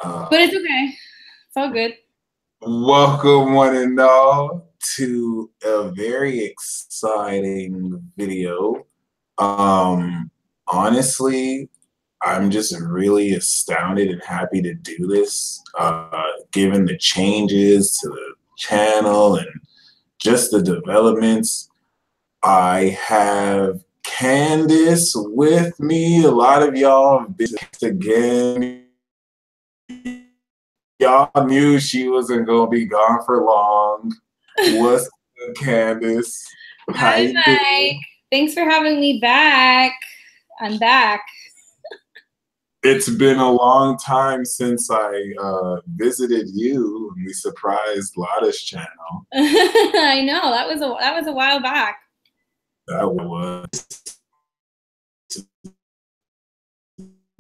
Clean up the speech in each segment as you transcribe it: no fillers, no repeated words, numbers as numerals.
But it's okay. It's all good. Welcome, one and all, to a very exciting video. Honestly, I'm just really astounded and happy to do this, given the changes to the channel and just the developments. I have Candace with me. A lot of y'all have been again. Y'all knew she wasn't gonna be gone for long. What's good, Candace? Hi, Mike. Thanks for having me back. I'm back. It's been a long time since I visited you on the surprised Lotta's channel. I know, that was a while back. That was.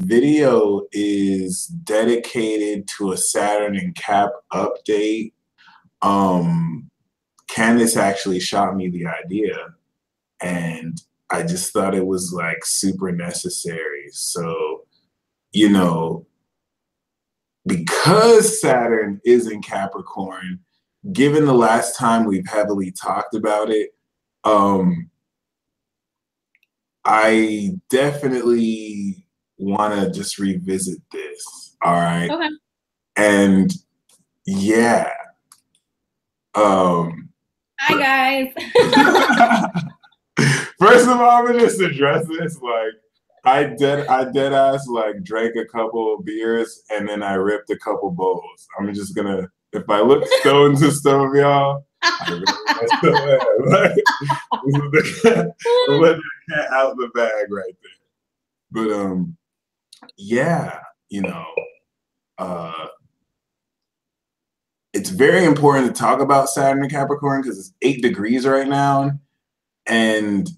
Video is dedicated to a Saturn and Cap update. Candace actually shot me the idea, and I just thought it was like super necessary. So, you know, because Saturn is in Capricorn, given the last time we've heavily talked about it, I definitely want to just revisit this. All right. Okay. And yeah. Hi guys. First of all, I'm gonna just address this. Like, I dead ass like drank a couple of beers and then I ripped a couple bowls. I'm just gonna, if I look stoned to some of y'all, I really like, I'm letting the cat out the bag right there. But yeah, you know, it's very important to talk about Saturn and Capricorn because it's 8 degrees right now. And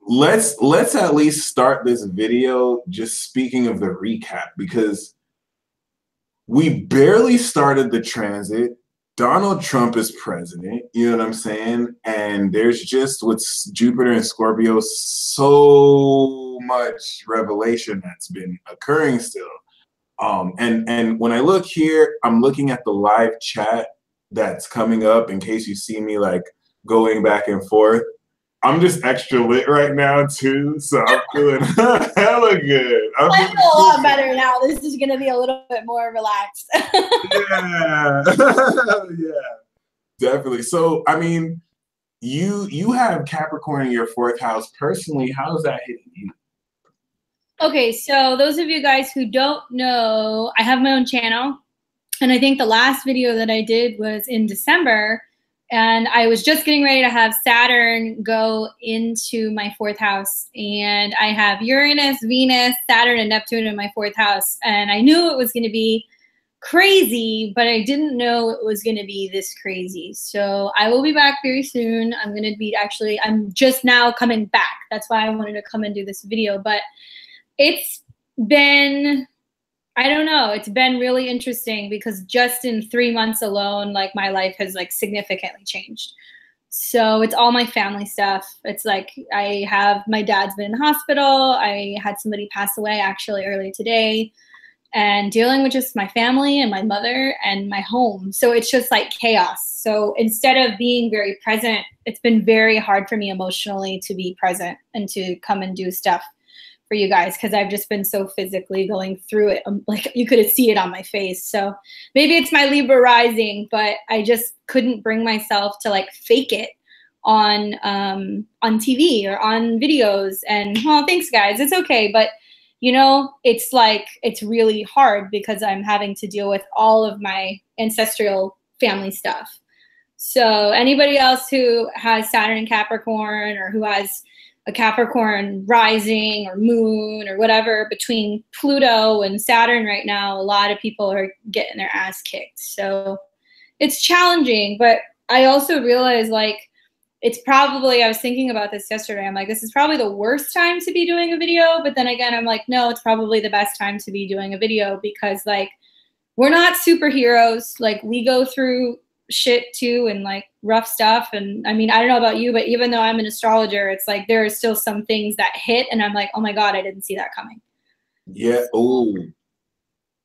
let's at least start this video just speaking of the recap, because we barely started the transit. Donald Trump is president, you know what I'm saying? And there's just, with Jupiter and Scorpio, so much revelation that's been occurring still. And when I look here, I'm looking at the live chat that's coming up in case you see me like going back and forth. I'm just extra lit right now too, so I'm feeling hella good. I feel a lot better now. This is gonna be a little bit more relaxed. Yeah, yeah, definitely. So, I mean, you have Capricorn in your 4th house. Personally, how's that hitting you? Okay, so those of you guys who don't know, I have my own channel, and I think the last video that I did was in December, and I was just getting ready to have Saturn go into my 4th house, and I have Uranus, Venus, Saturn, and Neptune in my 4th house, and I knew it was going to be crazy, but I didn't know it was going to be this crazy. So I will be back very soon. I'm going to be I'm just now coming back. That's why I wanted to come and do this video, but it's been, I don't know, it's been really interesting because just in 3 months alone, like my life has like significantly changed. So it's all my family stuff. It's like my dad's been in the hospital. I had somebody pass away actually earlier today, and dealing with just my family and my mother and my home. So it's just like chaos. So instead of being very present, it's been very hard for me emotionally to be present and to come and do stuff for you guys, because I've just been so physically going through it. Like you could see it on my face. So maybe it's my Libra rising, but I just couldn't bring myself to like fake it on TV or on videos. And well, thanks guys, it's okay. But you know, it's like, it's really hard because I'm having to deal with all of my ancestral family stuff. So anybody else who has Saturn in Capricorn, or who has a Capricorn rising or moon or whatever between Pluto and Saturn right now, a lot of people are getting their ass kicked. So it's challenging, but I also realize like it's probably, I was thinking about this yesterday, I'm like, this is probably the worst time to be doing a video, but then again, I'm like, no, it's probably the best time to be doing a video, because like we're not superheroes. Like we go through shit too, and like rough stuff. And I mean, I don't know about you, but even though I'm an astrologer, it's like there are still some things that hit and I'm like, oh my God, I didn't see that coming. Yeah. Oh,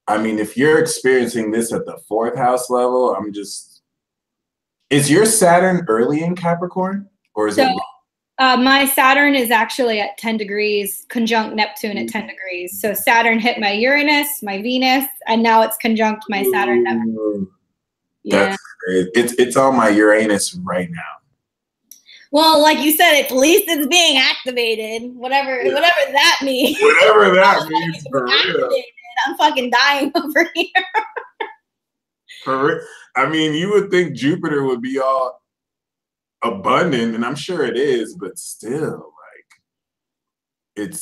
I mean, if you're experiencing this at the 4th house level, I'm just, is your Saturn early in Capricorn or is So it? my Saturn is actually at 10 degrees, conjunct Neptune at 10 degrees. So Saturn hit my Uranus, my Venus, and now it's conjunct my Saturn. Yeah. That's crazy. It's on my Uranus right now. Well, like you said, at least it's being activated. Whatever that means. Whatever that means, for real. I'm fucking dying over here. For real. I mean, you would think Jupiter would be all abundant, and I'm sure it is, but still, like,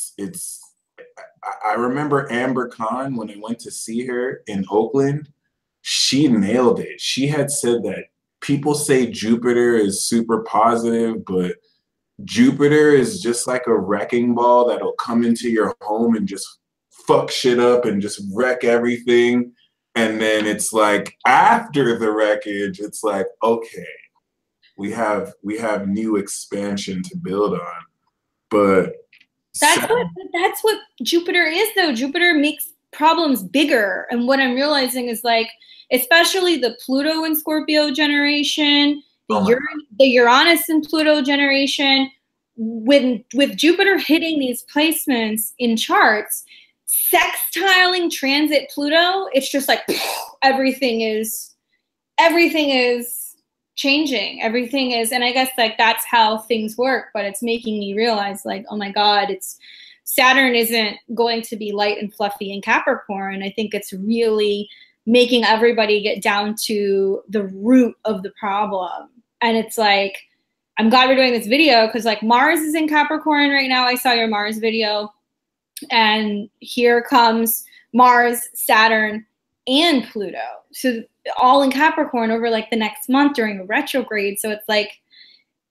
I remember Amber Khan, when I went to see her in Oakland, she nailed it. She had said that people say Jupiter is super positive, but Jupiter is just like a wrecking ball that'll come into your home and just fuck shit up and just wreck everything. And then it's like after the wreckage, it's like, okay, we have new expansion to build on. But that's what Jupiter is, though. Jupiter makes problems bigger. And what I'm realizing is, like, especially the Pluto and Scorpio generation, the Uranus and Pluto generation, with Jupiter hitting these placements in charts, sextiling transit Pluto, it's just like everything is changing. Everything is, and I guess like that's how things work, but it's making me realize, like, oh my God, Saturn isn't going to be light and fluffy in Capricorn. I think it's really making everybody get down to the root of the problem. And it's like, I'm glad we're doing this video because, like, Mars is in Capricorn right now. I saw your Mars video. And here comes Mars, Saturn, and Pluto. So all in Capricorn over like the next month during a retrograde. So it's like,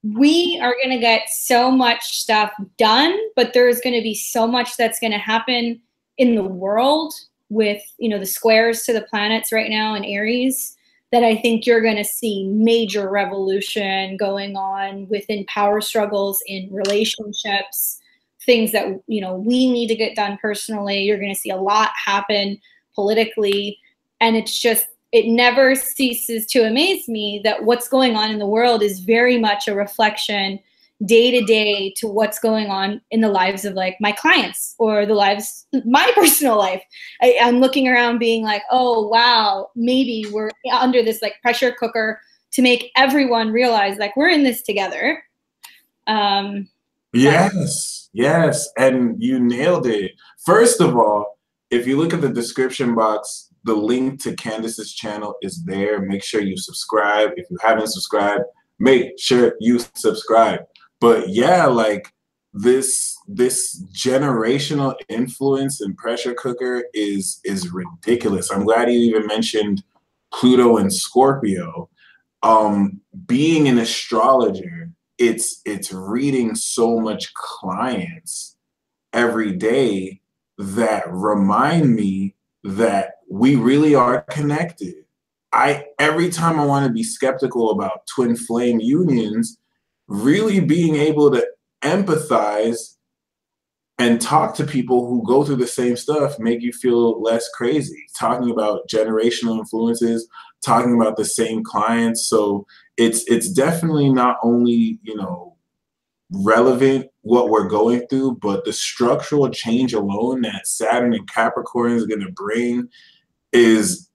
we are going to get so much stuff done, but there's going to be so much that's going to happen in the world with, you know, the squares to the planets right now in Aries, that I think you're going to see major revolution going on within power struggles in relationships, things that, you know, we need to get done personally. You're going to see a lot happen politically. And it's just, it never ceases to amaze me that what's going on in the world is very much a reflection day to day to what's going on in the lives of like my clients or the lives, my personal life. I'm looking around being like, oh, wow, maybe we're under this like pressure cooker to make everyone realize like we're in this together. Yes. And you nailed it. First of all, if you look at the description box, the link to Candace's channel is there. Make sure you subscribe. If you haven't subscribed, make sure you subscribe. But yeah, like this generational influence and pressure cooker is ridiculous. I'm glad you even mentioned Pluto and Scorpio. Being an astrologer, it's reading so much clients every day that remind me that we really are connected. Every time I want to be skeptical about twin flame unions, really being able to empathize and talk to people who go through the same stuff make you feel less crazy. Talking about generational influences, talking about the same clients. So it's definitely not only, you know, relevant what we're going through, but the structural change alone that Saturn and Capricorn is going to bring is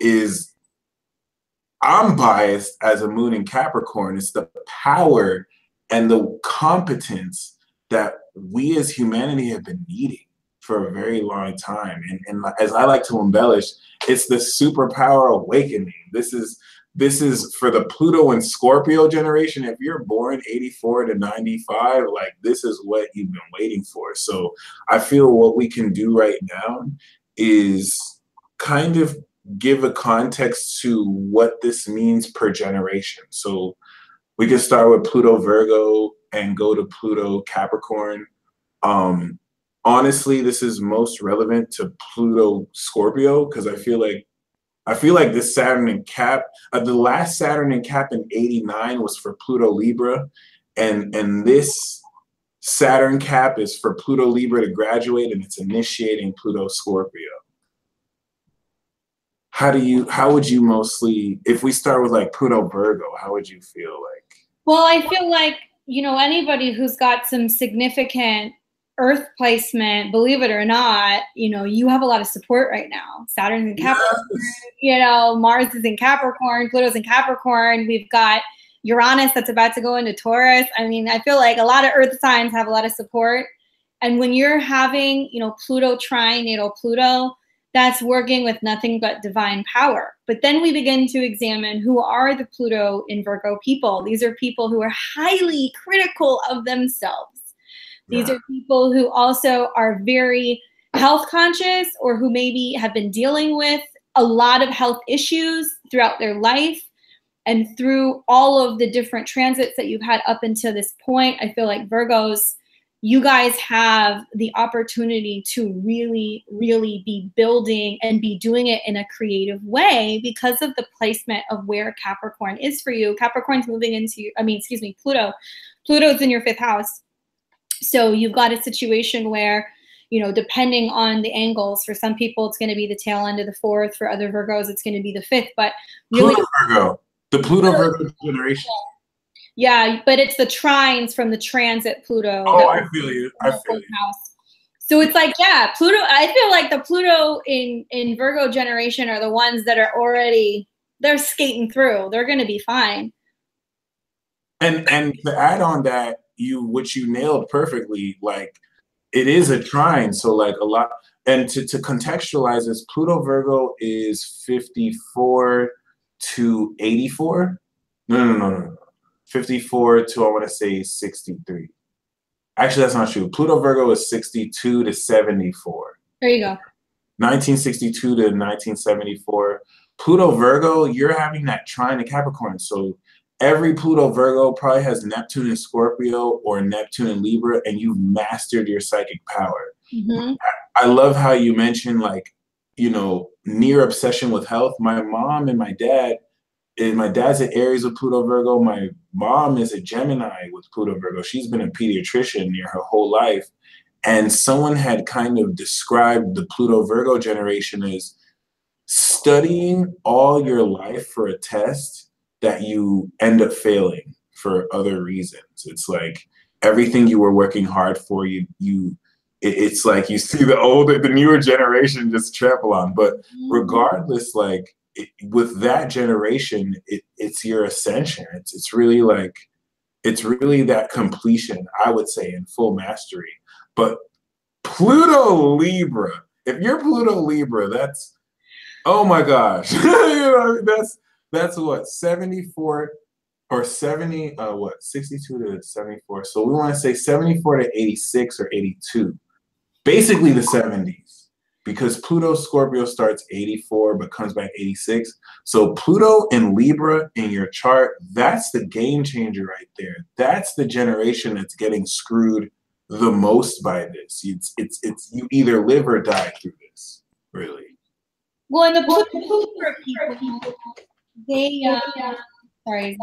I'm biased as a moon in Capricorn. It's the power and the competence that we as humanity have been needing for a very long time. And as I like to embellish, it's the superpower awakening. This is for the Pluto and Scorpio generation. If you're born 84 to 95, like this is what you've been waiting for. So I feel what we can do right now is kind of give a context to what this means per generation. So we can start with Pluto Virgo and go to Pluto Capricorn. Honestly, this is most relevant to Pluto Scorpio because I feel like this Saturn in Cap, the last Saturn in Cap in '89 was for Pluto Libra, and this Saturn Cap is for Pluto Libra to graduate, and it's initiating Pluto Scorpio. how would you mostly, if we start with like Pluto Virgo, how would you feel like? Well, I feel like, you know, anybody who's got some significant Earth placement, believe it or not, you know, you have a lot of support right now. Saturn's in Capricorn, Yes. you know, Mars is in Capricorn, Pluto's in Capricorn. We've got Uranus that's about to go into Taurus. I mean, I feel like a lot of Earth signs have a lot of support. And when you're having, you know, Pluto trine natal Pluto, that's working with nothing but divine power. But then we begin to examine who are the Pluto in Virgo people. These are people who are highly critical of themselves. These are people who also are very health conscious, or who maybe have been dealing with a lot of health issues throughout their life. And through all of the different transits that you've had up until this point, I feel like Virgos, you guys have the opportunity to really, really be building and be doing it in a creative way because of the placement of where Capricorn is for you. Capricorn's moving into, Pluto. Pluto's in your 5th house. So you've got a situation where, you know, depending on the angles, for some people, it's going to be the tail end of the 4th. For other Virgos, it's going to be the 5th. But really, Pluto Virgo, the Pluto Virgo generation. Yeah, but it's the trines from the transit Pluto. Oh, I feel you. I feel you. House. So it's like, yeah, Pluto. I feel like the Pluto in Virgo generation are the ones that are already, they're skating through. They're going to be fine. And to add on that, which you nailed perfectly, like it is a trine. So like a lot, and to contextualize this, Pluto Virgo is 54 to 84. No. 54 to, I want to say 63. Actually, that's not true. Pluto Virgo is 62 to 74. There you go. 1962 to 1974. Pluto Virgo, you're having that trine to Capricorn. So every Pluto Virgo probably has Neptune in Scorpio or Neptune in Libra, and you've mastered your psychic power. Mm-hmm. I love how you mentioned, like, you know, near obsession with health. My mom and my dad, and my dad's an Aries with Pluto Virgo. My mom is a Gemini with Pluto Virgo. She's been a pediatrician near her whole life. And someone had kind of described the Pluto Virgo generation as studying all your life for a test that you end up failing for other reasons. It's like everything you were working hard for, it's like you see the newer generation just trample on. But regardless, like, with that generation, it's your ascension. It's really that completion, I would say, in full mastery. But Pluto Libra, if you're Pluto Libra, that's, oh my gosh, you know, that's what, 74 or 70, 62 to 74. So we want to say 74 to 86 or 82, basically the 70s. Because Pluto Scorpio starts 84 but comes back 86. So Pluto in Libra in your chart, that's the game changer right there. That's the generation that's getting screwed the most by this. It's you either live or die through this, really. Well, and the Pluto people, they sorry.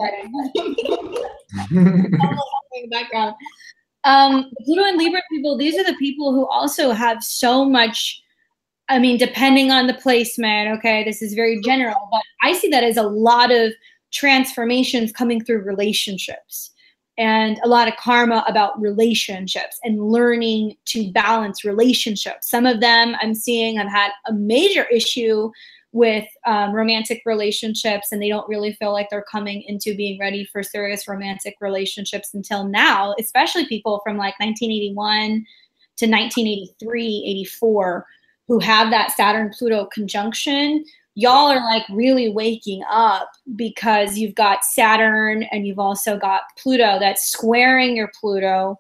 Background. Pluto and Libra people, these are the people who also have so much, I mean, depending on the placement, okay, this is very general, but I see that as a lot of transformations coming through relationships and a lot of karma about relationships and learning to balance relationships. Some of them I'm seeing have had a major issue with romantic relationships, and they don't really feel like they're coming into being ready for serious romantic relationships until now, especially people from like 1981 to 1983, 84, who have that Saturn-Pluto conjunction. Y'all are like really waking up because you've got Saturn and you've also got Pluto that's squaring your Pluto,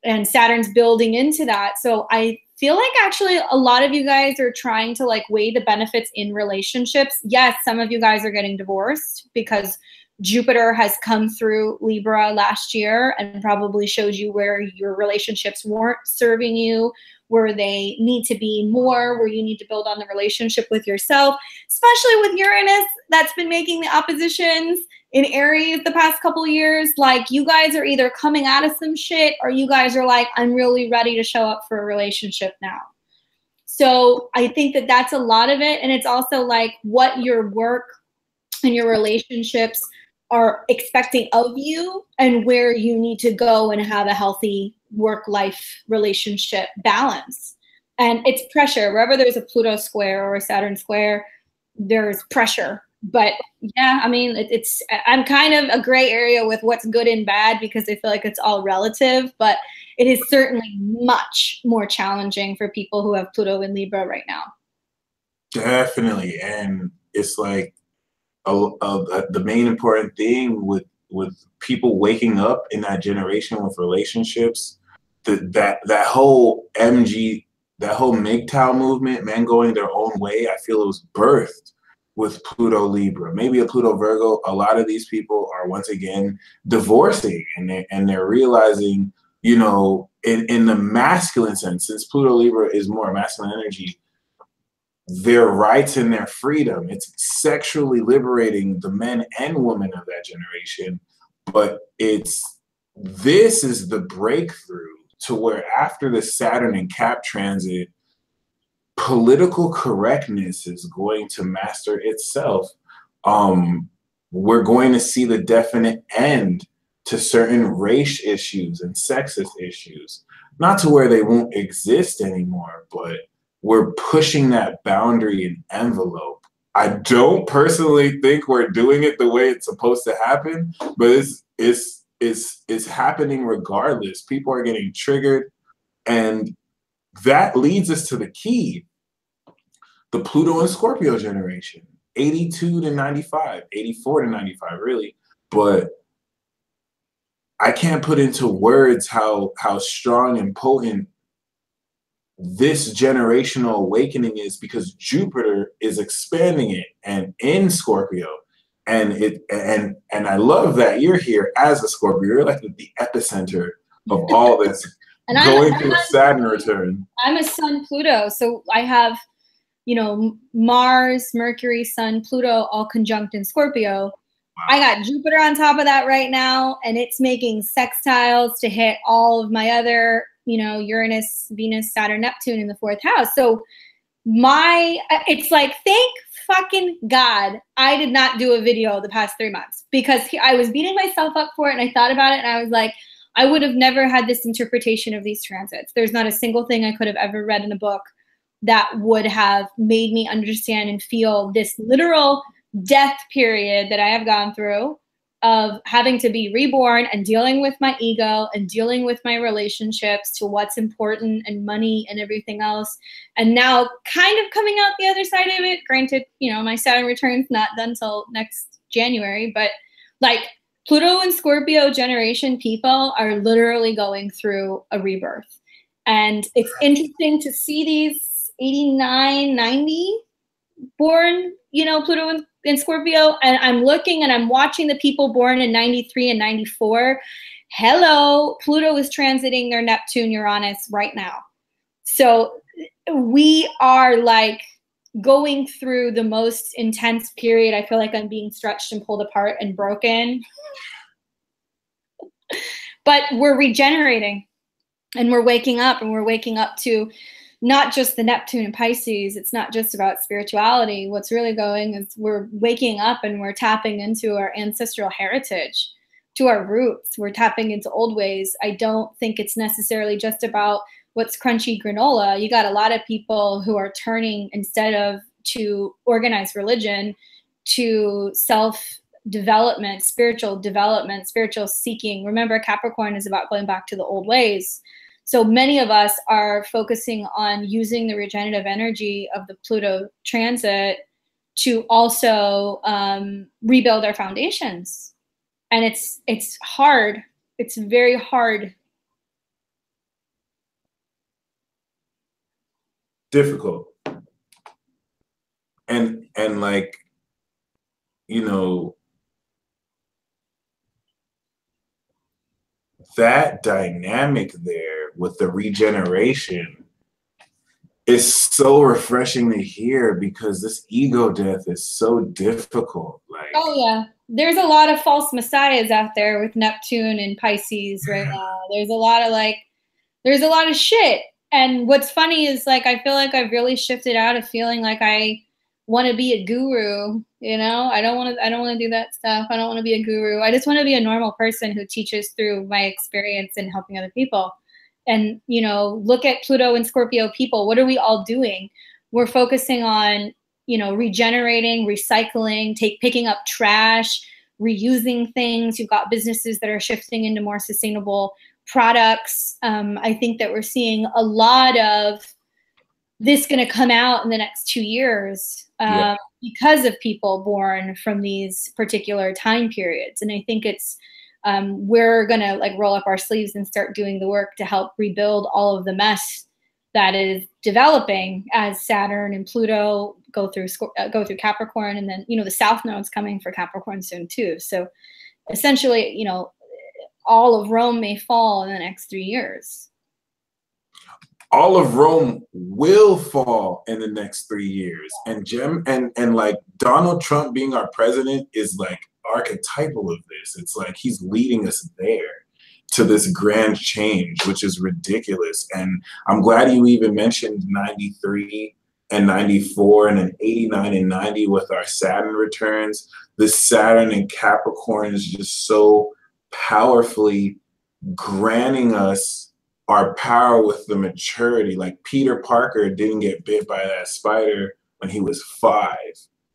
and Saturn's building into that. So I feel like actually a lot of you guys are trying to like weigh the benefits in relationships. Yes, some of you guys are getting divorced because Jupiter has come through Libra last year and probably showed you where your relationships weren't serving you, where they need to be more, where you need to build on the relationship with yourself, especially with Uranus that's been making the oppositions in Aries the past couple of years. Like, you guys are either coming out of some shit or you guys are like, I'm really ready to show up for a relationship now. So I think that that's a lot of it. And it's also like what your work and your relationships are expecting of you and where you need to go and have a healthy work-life relationship balance. And it's pressure. Wherever there's a Pluto square or a Saturn square, there's pressure. But yeah, I mean, I'm kind of a gray area with what's good and bad because I feel like it's all relative, but it is certainly much more challenging for people who have Pluto in Libra right now. Definitely. And it's like the main important thing with people waking up in that generation with relationships, that whole MGTOW movement, men going their own way, I feel it was birthed with Pluto Libra, maybe a Pluto Virgo. A lot of these people are once again divorcing, and they're realizing, you know, in the masculine sense, since Pluto Libra is more masculine energy, their rights and their freedom. It's sexually liberating the men and women of that generation. But this is the breakthrough to where after the Saturn and Cap transit, political correctness is going to master itself. We're going to see the definite end to certain race issues and sexist issues. Not to where they won't exist anymore, but we're pushing that boundary and envelope. I don't personally think we're doing it the way it's supposed to happen, but it's happening regardless. People are getting triggered, and that leads us to the key. The Pluto and Scorpio generation, 82 to 95, 84 to 95, really. But I can't put into words how strong and potent this generational awakening is, because Jupiter is expanding it and in Scorpio. And I love that you're here as a Scorpio. You're like the epicenter of all this. And going through a Saturn return. I'm a Sun Pluto, so I have, you know, Mars, Mercury, Sun, Pluto all conjunct in Scorpio. Wow. I got Jupiter on top of that right now, and it's making sextiles to hit all of my other, you know, Uranus, Venus, Saturn, Neptune in the 4th house. So it's like, thank fucking God I did not do a video the past 3 months, because I was beating myself up for it, and I thought about it, and I was like, I would have never had this interpretation of these transits. There's not a single thing I could have ever read in a book that would have made me understand and feel this literal death period that I have gone through of having to be reborn and dealing with my ego and dealing with my relationships to what's important and money and everything else. And now kind of coming out the other side of it. Granted, you know, my Saturn return's not done till next January, but like Pluto and Scorpio generation people are literally going through a rebirth. And it's interesting to see these 89, 90 born, you know, Pluto and Scorpio. And I'm looking and I'm watching the people born in 93 and 94. Hello, Pluto is transiting their Neptune, Uranus right now. So we are like going through the most intense period. I feel like I'm being stretched and pulled apart and broken. But we're regenerating, and we're waking up, and we're waking up to not just the Neptune and Pisces. It's not just about spirituality. What's really going is we're waking up and we're tapping into our ancestral heritage, to our roots. We're tapping into old ways. I don't think it's necessarily just about what's crunchy granola. You got a lot of people who are turning, instead of to organized religion, to self-development, spiritual seeking. Remember, Capricorn is about going back to the old ways. So many of us are focusing on using the regenerative energy of the Pluto transit to also rebuild our foundations. And it's hard. It's very hard. Difficult. And like, you know, that dynamic there with the regeneration is so refreshing to hear, because this ego death is so difficult. Like, oh yeah, there's a lot of false messiahs out there with Neptune and Pisces right now. There's a lot of shit. And what's funny is like, I feel like I've really shifted out of feeling like I want to be a guru, you know? I don't want to do that stuff. I don't want to be a guru. I just want to be a normal person who teaches through my experience and helping other people. And, you know, look at Pluto and Scorpio people. What are we all doing? We're focusing on, you know, regenerating, recycling, picking up trash, reusing things. You've got businesses that are shifting into more sustainable products. I think that we're seeing a lot of this going to come out in the next 2 years because of people born from these particular time periods. And I think it's, we're going to like roll up our sleeves and start doing the work to help rebuild all of the mess that is developing as Saturn and Pluto go through Capricorn. And then, you know, the South Node's coming for Capricorn soon too. So essentially, you know, all of Rome may fall in the next 3 years. All of Rome will fall in the next 3 years. And like Donald Trump being our president is like archetypal of this. It's like he's leading us there to this grand change, which is ridiculous. And I'm glad you even mentioned 93 and 94 and then 89 and 90 with our Saturn returns. The Saturn in Capricorn is just so powerfully granting us our power with the maturity. Like Peter Parker didn't get bit by that spider when he was 5.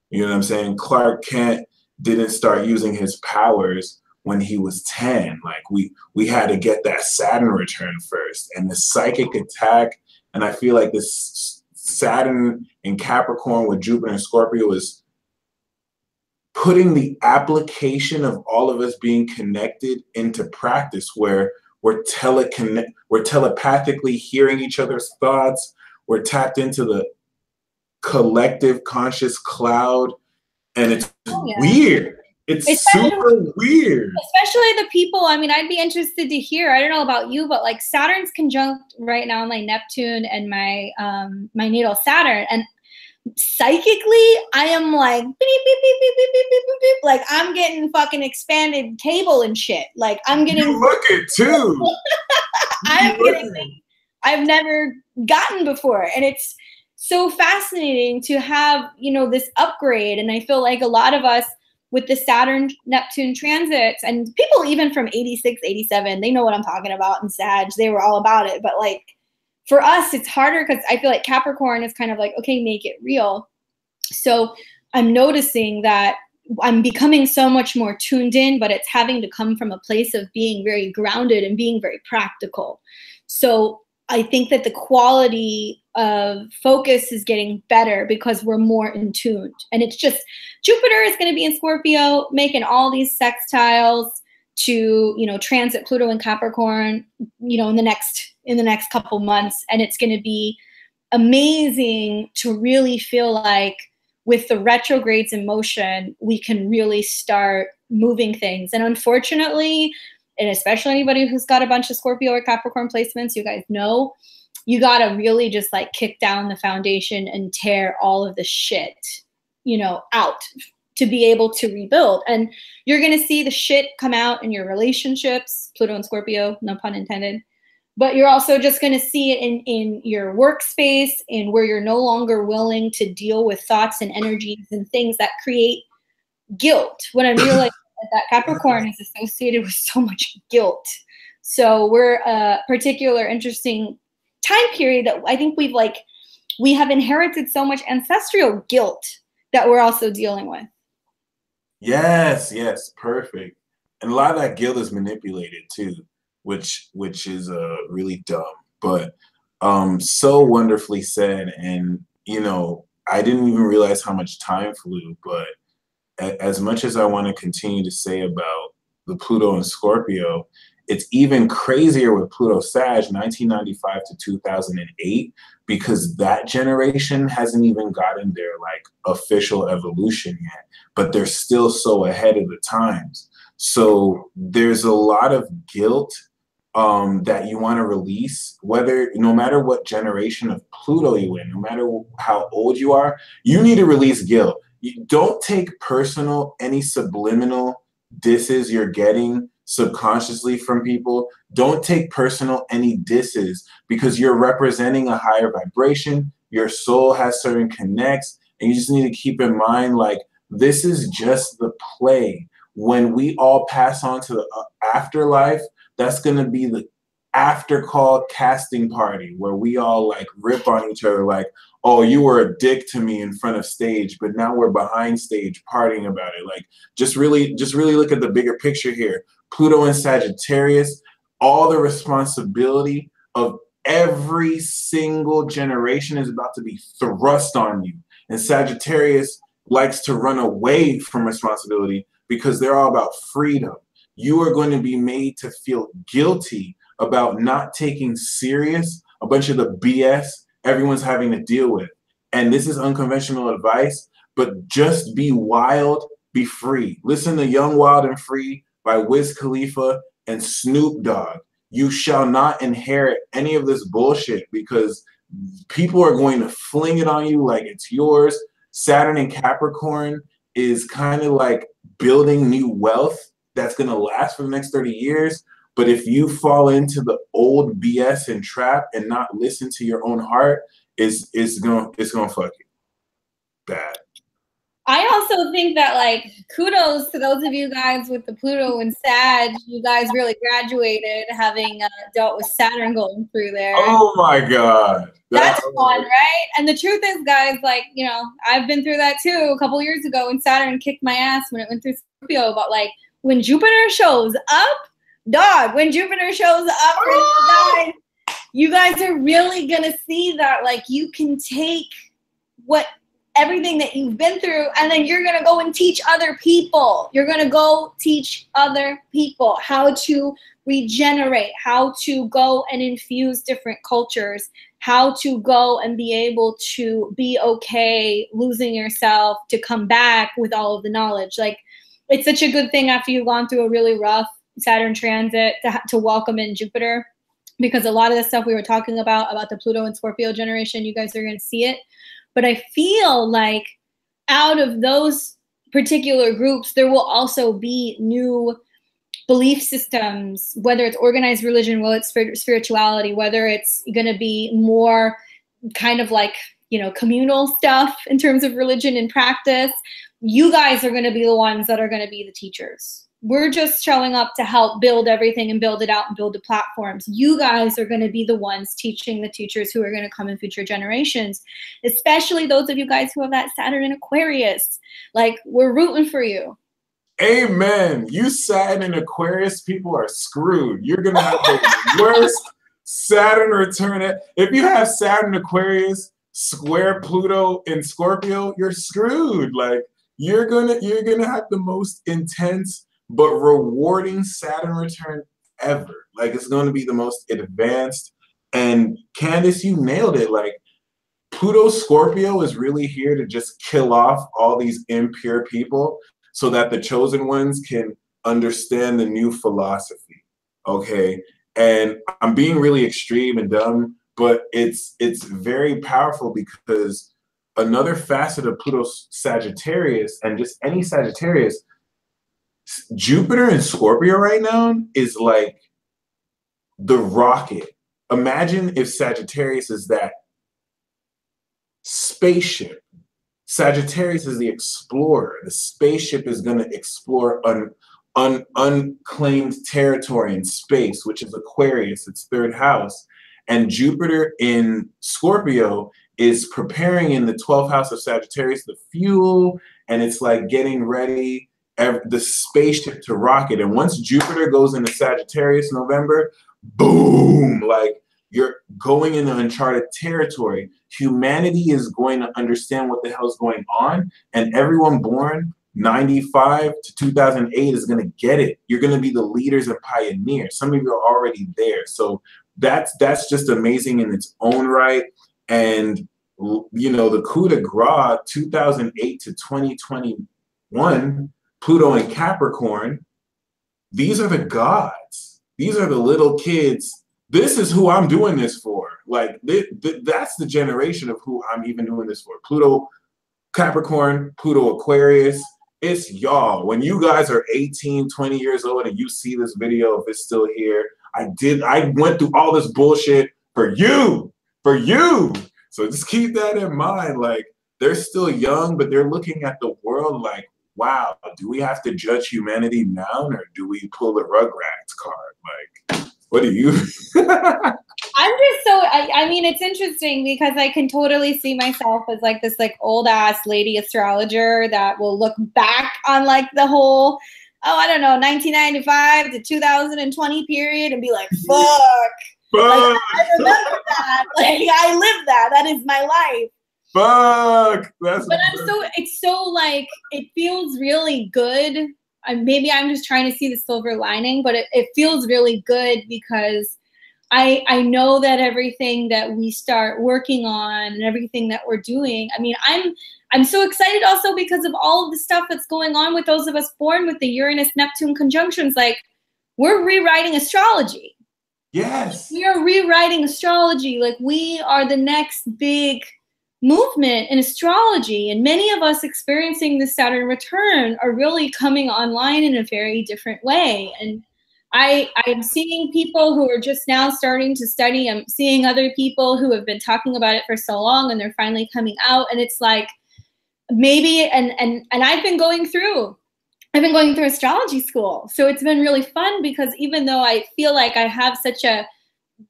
You know what I'm saying? Clark Kent didn't start using his powers when he was 10. Like we had to get that Saturn return first. And the psychic attack, and I feel like this Saturn in Capricorn with Jupiter and Scorpio is putting the application of all of us being connected into practice, where we're telepathically hearing each other's thoughts. We're tapped into the collective conscious cloud, and it's weird. It's super weird. Especially the people, I mean, I'd be interested to hear, I don't know about you, but like Saturn's conjunct right now my Neptune and my my natal Saturn, and psychically I am like beep, beep, beep, beep, beep, beep, beep, beep, beep. Like I'm getting fucking expanded cable and shit. Like I'm getting look it too. I'm getting things I've never gotten before, and it's so fascinating to have, you know, this upgrade. And I feel like a lot of us with the Saturn Neptune transits, and people even from 86, 87, they know what I'm talking about, and Sag, they were all about it. But like for us, it's harder because I feel like Capricorn is kind of like, okay, make it real. So I'm noticing that I'm becoming so much more tuned in, but it's having to come from a place of being very grounded and being very practical. So I think that the quality of focus is getting better because we're more in tune. And it's just, Jupiter is going to be in Scorpio, making all these sextiles to, you know, transit Pluto and Capricorn, you know, in the next couple months. And it's going to be amazing to really feel like with the retrogrades in motion, we can really start moving things. And unfortunately, and especially anybody who's got a bunch of Scorpio or Capricorn placements, you guys know, you got to really just like kick down the foundation and tear all of the shit, you know, out to be able to rebuild. And you're going to see the shit come out in your relationships, Pluto and Scorpio, no pun intended. But you're also just going to see it in your workspace, in where you're no longer willing to deal with thoughts and energies and things that create guilt. What I realized is that Capricorn is associated with so much guilt. So we're a particular interesting time period that I think we have inherited so much ancestral guilt that we're also dealing with. Yes, yes, perfect. And a lot of that guilt is manipulated too, which is really dumb, but so wonderfully said. And you know, I didn't even realize how much time flew, but as much as I want to continue to say about the Pluto and Scorpio, it's even crazier with Pluto Sag 1995 to 2008, because that generation hasn't even gotten their like official evolution yet, but they're still so ahead of the times. So there's a lot of guilt that you want to release, no matter what generation of Pluto you're in, no matter how old you are, you need to release guilt. You don't take personal any subliminal disses you're getting subconsciously from people. Don't take personal any disses, because you're representing a higher vibration. Your soul has certain connects, and you just need to keep in mind, like, this is just the play. When we all pass on to the afterlife, that's going to be the after call casting party where we all like rip on each other like, oh, you were a dick to me in front of stage, but now we're behind stage partying about it. Like, just really look at the bigger picture here. Pluto and Sagittarius, all the responsibility of every single generation is about to be thrust on you. And Sagittarius likes to run away from responsibility because they're all about freedom. You are going to be made to feel guilty about not taking serious a bunch of the BS everyone's having to deal with. And this is unconventional advice, but just be wild, be free. Listen to Young, Wild, and Free by Wiz Khalifa and Snoop Dogg. You shall not inherit any of this bullshit because people are going to fling it on you like it's yours. Saturn and Capricorn is kind of like building new wealth that's going to last for the next 30 years. But if you fall into the old BS and trap and not listen to your own heart, it's gonna fuck you bad. I also think that, like, kudos to those of you guys with the Pluto and Sag. You guys really graduated, having dealt with Saturn going through there. Oh my God. That's fun, right? And the truth is, guys, like, you know, I've been through that too a couple years ago when Saturn kicked my ass when it went through Scorpio. But like, when Jupiter shows up, dog, when Jupiter shows up for you guys are really gonna see that, like, you can take everything that you've been through, and then you're gonna go and teach other people. You're gonna go teach other people how to regenerate, how to go and infuse different cultures, how to go and be able to be okay losing yourself, to come back with all of the knowledge. Like, it's such a good thing after you've gone through a really rough Saturn transit to welcome in Jupiter, because a lot of the stuff we were talking about the Pluto and Scorpio generation, you guys are going to see it. But I feel like out of those particular groups, there will also be new belief systems, whether it's organized religion, whether it's spirituality, whether it's going to be more kind of like, you know, communal stuff in terms of religion and practice. You guys are going to be the ones that are going to be the teachers. We're just showing up to help build everything and build it out and build the platforms. You guys are going to be the ones teaching the teachers who are going to come in future generations, especially those of you guys who have that Saturn in Aquarius. Like, we're rooting for you. Amen. You Saturn in Aquarius people are screwed. You're going to have the worst Saturn return. If you have Saturn Aquarius square Pluto in Scorpio, you're screwed. Like, you're gonna have the most intense but rewarding Saturn return ever. Like, it's going to be the most advanced. And Candace, you nailed it. Like, Pluto Scorpio is really here to just kill off all these impure people so that the chosen ones can understand the new philosophy. Okay. And I'm being really extreme and dumb, but it's very powerful, because another facet of Pluto's Sagittarius, and just any Sagittarius, Jupiter in Scorpio right now is like the rocket. Imagine if Sagittarius is that spaceship. Sagittarius is the explorer. The spaceship is going to explore unclaimed territory in space, which is Aquarius, its third house. And Jupiter in Scorpio is preparing in the 12th house of Sagittarius the fuel, and it's like getting ready the spaceship to rocket. And once Jupiter goes into Sagittarius November, boom, like, you're going into uncharted territory. Humanity is going to understand what the hell's going on, and everyone born 95 to 2008 is going to get it. You're going to be the leaders and pioneers. Some of you are already there. So that's just amazing in its own right. And, you know, the coup de grace, 2008 to 2021, Pluto and Capricorn, these are the gods. These are the little kids. This is who I'm doing this for. Like, that's the generation of who I'm even doing this for. Pluto Capricorn, Pluto Aquarius, It's y'all. When you guys are 18, 20 years old and you see this video, if it's still here, I went through all this bullshit for you, for you. So just keep that in mind. Like, they're still young, but they're looking at the world like, wow, do we have to judge humanity now, or do we pull the Rugrats card? Like, what do you? I'm just so, I mean, it's interesting because I can totally see myself as like this like old ass lady astrologer that will look back on like the whole, oh, I don't know, 1995 to 2020 period and be like, fuck. Like, I remember that. Like, I lived that. That is my life. Fuck. But it's so like, it feels really good. Maybe I'm just trying to see the silver lining, but it feels really good because I know that everything that we start working on and everything that we're doing, I mean, I'm so excited also because of all of the stuff that's going on with those of us born with the Uranus-Neptune conjunctions. Like, we're rewriting astrology. Yes. We are rewriting astrology. Like, we are the next big movement in astrology. And many of us experiencing the Saturn return are really coming online in a very different way. And I'm seeing people who are just now starting to study. I'm seeing other people who have been talking about it for so long and they're finally coming out. And it's like, maybe, and I've been going through astrology school. So it's been really fun because even though I feel like I have such a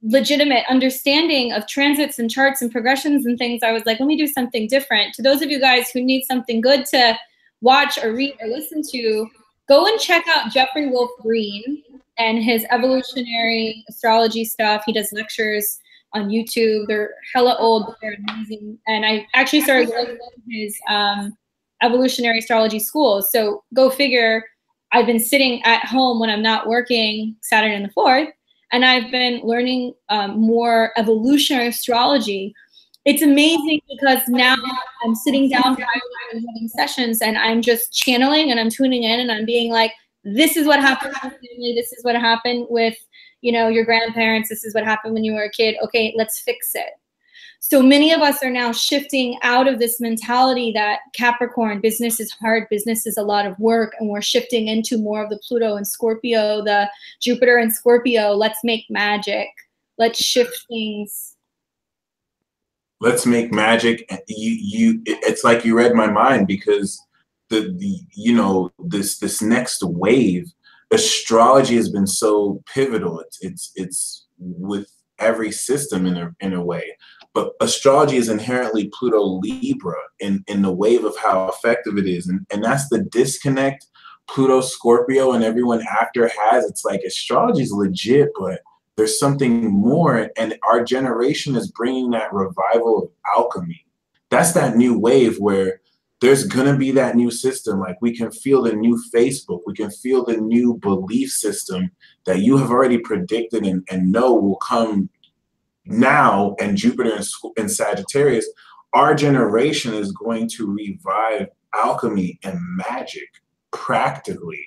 legitimate understanding of transits and charts and progressions and things, I was like, let me do something different. To those of you guys who need something good to watch or read or listen to, go and check out Jeffrey Wolf Green and his evolutionary astrology stuff. He does lectures on YouTube. They're hella old, but they're amazing. And I actually started going to his evolutionary astrology school. So go figure, I've been sitting at home when I'm not working Saturn in the 4th, and I've been learning more evolutionary astrology. It's amazing because now I'm sitting down and having sessions and I'm just channeling and I'm tuning in and I'm being like, this is what happened with my family. This is what happened with, you know, your grandparents. This is what happened when you were a kid. Okay, let's fix it. So many of us are now shifting out of this mentality that Capricorn, business is hard, business is a lot of work, and we're shifting into more of the Pluto and Scorpio, the Jupiter and Scorpio. Let's make magic. Let's shift things. Let's make magic. It's like you read my mind, because this next wave, astrology has been so pivotal. It's with every system in a way. But astrology is inherently Pluto Libra in the wave of how effective it is. And that's the disconnect Pluto Scorpio and everyone after has. It's like astrology is legit, but there's something more. And our generation is bringing that revival of alchemy. That's that new wave where there's going to be that new system. Like, we can feel the new Facebook. We can feel the new belief system that you have already predicted and know will come now. And Jupiter and Sagittarius, our generation is going to revive alchemy and magic practically.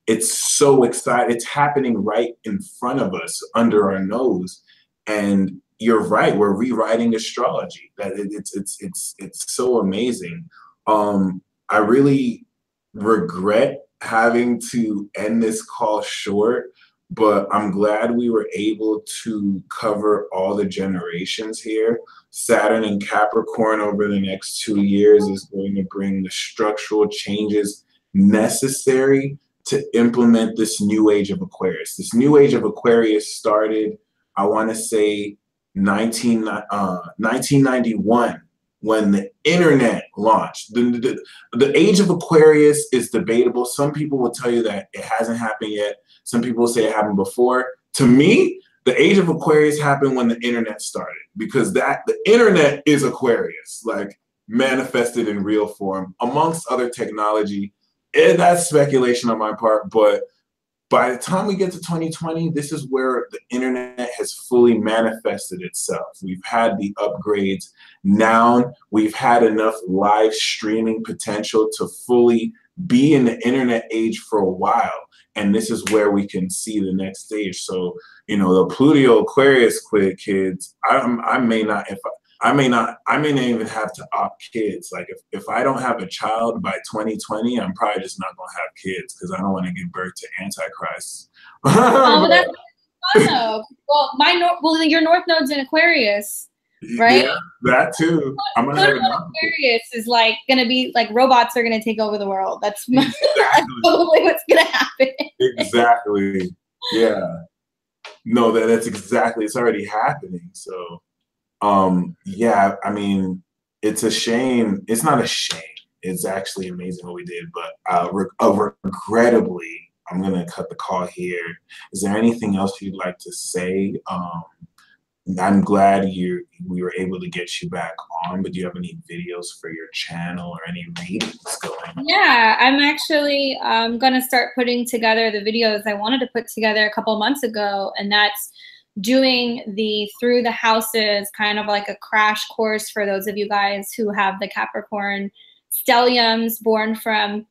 It's so exciting. It's happening right in front of us, under our nose. And you're right, we're rewriting astrology. That it's so amazing. I really regret having to end this call short, but I'm glad we were able to cover all the generations here. Saturn and Capricorn over the next 2 years is going to bring the structural changes necessary to implement this new age of Aquarius. This new age of Aquarius started, I want to say, 1991, when the internet launched. The age of Aquarius is debatable. Some people will tell you that it hasn't happened yet. Some people will say it happened before. To me, the age of Aquarius happened when the internet started, because the internet is Aquarius, like manifested in real form, amongst other technology. And that's speculation on my part, but by the time we get to 2020, this is where the internet has fully manifested itself. We've had the upgrades. Now we've had enough live streaming potential to fully be in the internet age for a while. And this is where we can see the next stage. So, you know, the Pluto Aquarius kids, I may not, I may not even have to opt kids. Like if I don't have a child by 2020, I'm probably just not gonna have kids because I don't want to give birth to Antichrist. Oh, that's fun though. Well, your North Node's in Aquarius, right? Yeah, that too. I'm gonna have Aquarius is like gonna be like robots are gonna take over the world. That's, that's probably what's gonna happen. Exactly. Yeah. No, that's exactly. It's already happening. So, yeah. I mean, it's a shame. It's not a shame. It's actually amazing what we did, but regrettably, I'm gonna cut the call here. Is there anything else you'd like to say? I'm glad we were able to get you back on, but do you have any videos for your channel or any readings going on? Yeah, I'm actually gonna start putting together the videos I wanted to put together a couple of months ago, and that's doing the through the houses, kind of like a crash course for those of you guys who have the Capricorn stelliums born from,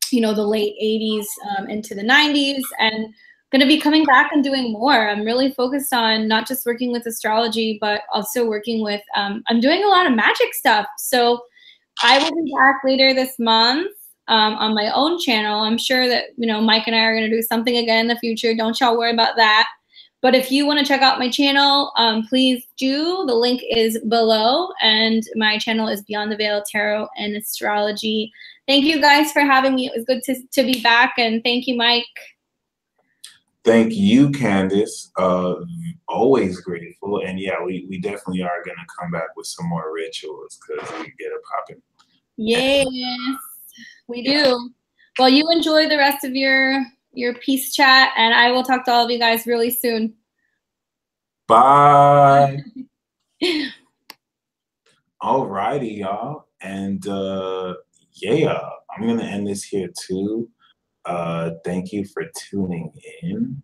you know, the late 80s into the 90s, and going to be coming back and doing more. I'm really focused on not just working with astrology, but also working with, I'm doing a lot of magic stuff. So I will be back later this month on my own channel. I'm sure that, you know, Mike and I are going to do something again in the future. Don't y'all worry about that. But if you want to check out my channel, please do. The link is below, and my channel is Beyond the Veil Tarot and Astrology. Thank you guys for having me. It was good to be back, and thank you, Mike. Thank you, Candace. Always grateful. And yeah, we definitely are going to come back with some more rituals because we get it popping. Yes, we do. Well, you enjoy the rest of your peace chat, and I will talk to all of you guys really soon. Bye. All righty, y'all. And yeah, I'm going to end this here too. Thank you for tuning in,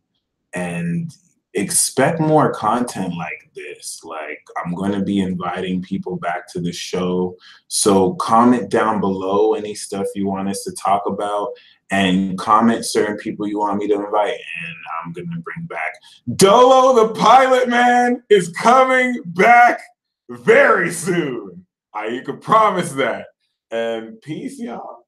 and expect more content like this. Like, I'm going to be inviting people back to the show. So comment down below any stuff you want us to talk about, and comment certain people you want me to invite, and I'm going to bring back Dolo the Pilot Man is coming back very soon. You can promise that. And peace, y'all.